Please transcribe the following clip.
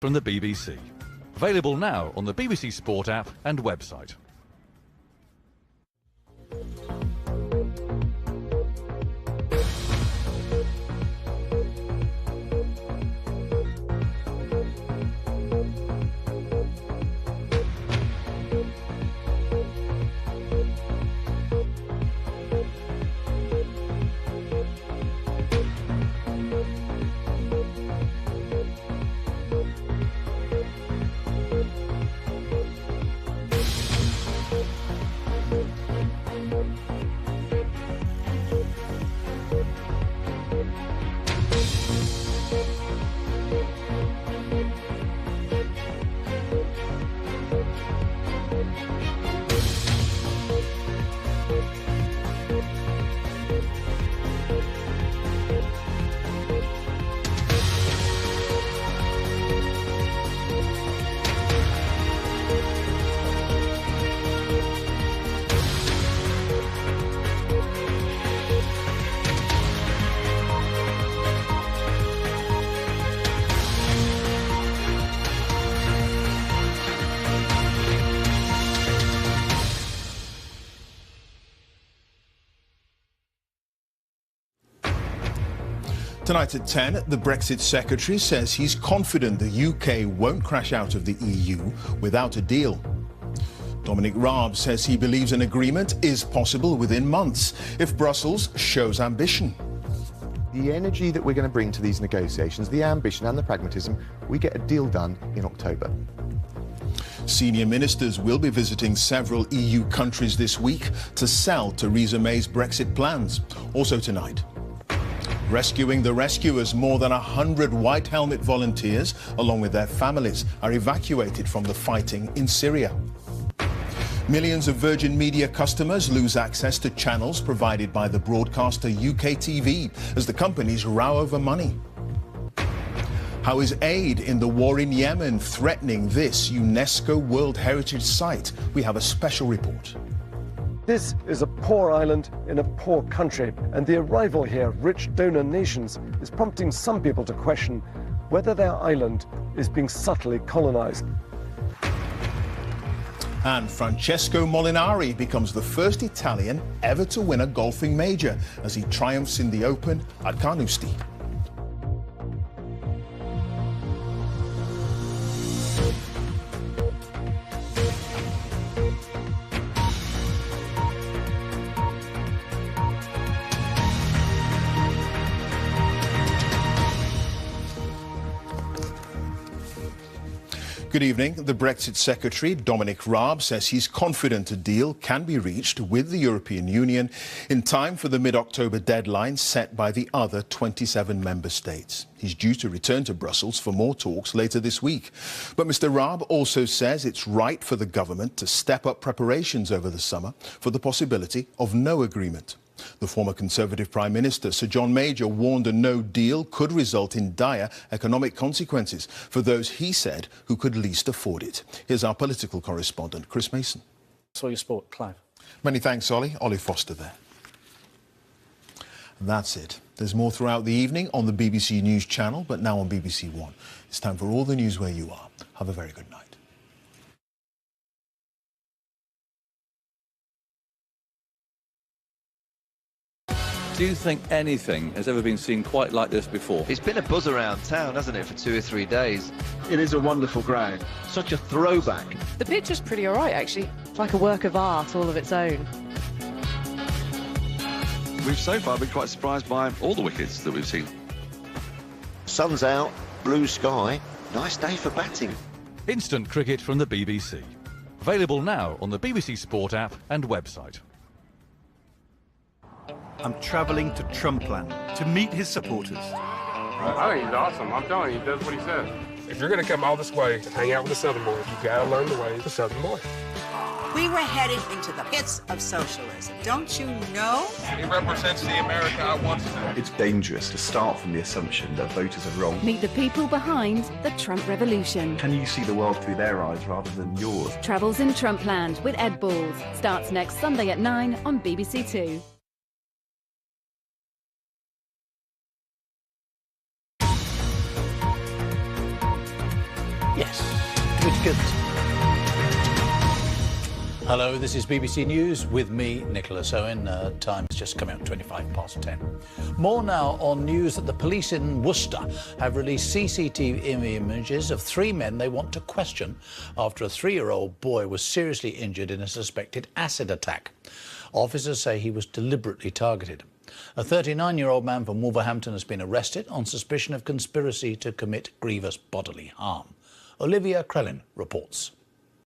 from the BBC. Available now on the BBC Sport app and website. Tonight at 10, the Brexit Secretary says he's confident the UK won't crash out of the EU without a deal. Dominic Raab says he believes an agreement is possible within months if Brussels shows ambition. The energy that we're going to bring to these negotiations, the ambition and the pragmatism, we get a deal done in October. Senior ministers will be visiting several EU countries this week to sell Theresa May's Brexit plans. Also tonight, rescuing the rescuers, more than 100 White Helmet volunteers, along with their families, are evacuated from the fighting in Syria. Millions of Virgin Media customers lose access to channels provided by the broadcaster UK TV as the companies row over money. How is aid in the war in Yemen threatening this UNESCO World Heritage Site? We have a special report. This is a poor island in a poor country, and the arrival here of rich donor nations is prompting some people to question whether their island is being subtly colonized. And Francesco Molinari becomes the first Italian ever to win a golfing major as he triumphs in the Open at Carnoustie. Good evening. The Brexit Secretary, Dominic Raab, says he's confident a deal can be reached with the European Union in time for the mid-October deadline set by the other 27 member states. He's due to return to Brussels for more talks later this week. But Mr. Raab also says it's right for the government to step up preparations over the summer for the possibility of no agreement. The former Conservative Prime Minister, Sir John Major, warned a no deal could result in dire economic consequences for those he said who could least afford it. Here's our political correspondent, Chris Mason. Saw your sport, Clive. Many thanks, Ollie. Ollie Foster there. That's it. There's more throughout the evening on the BBC News channel, but now on BBC One. It's time for all the news where you are. Have a very good night. Do you think anything has ever been seen quite like this before? It's been a buzz around town, hasn't it, for 2 or 3 days? It is a wonderful ground. Such a throwback. The pitch is pretty all right, actually. It's like a work of art all of its own. We've so far been quite surprised by all the wickets that we've seen. Sun's out, blue sky. Nice day for batting. Instant cricket from the BBC. Available now on the BBC Sport app and website. I'm travelling to Trumpland to meet his supporters. I think he's awesome. I'm telling you, he does what he says. If you're going to come all this way to hang out with the Southern boys, you've got to learn the ways of the Southern boy. We were headed into the pits of socialism. Don't you know? He represents the America I once knew. It's dangerous to start from the assumption that voters are wrong. Meet the people behind the Trump Revolution. Can you see the world through their eyes rather than yours? Travels in Trumpland with Ed Balls. Starts next Sunday at 9 on BBC Two. Yes, good. Hello, this is BBC News with me, Nicholas Owen. Time's just coming up 10:25. More now on news that the police in Worcester have released CCTV images of 3 men they want to question after a 3-year-old boy was seriously injured in a suspected acid attack. Officers say he was deliberately targeted. A 39-year-old man from Wolverhampton has been arrested on suspicion of conspiracy to commit grievous bodily harm. Olivia Krellin reports.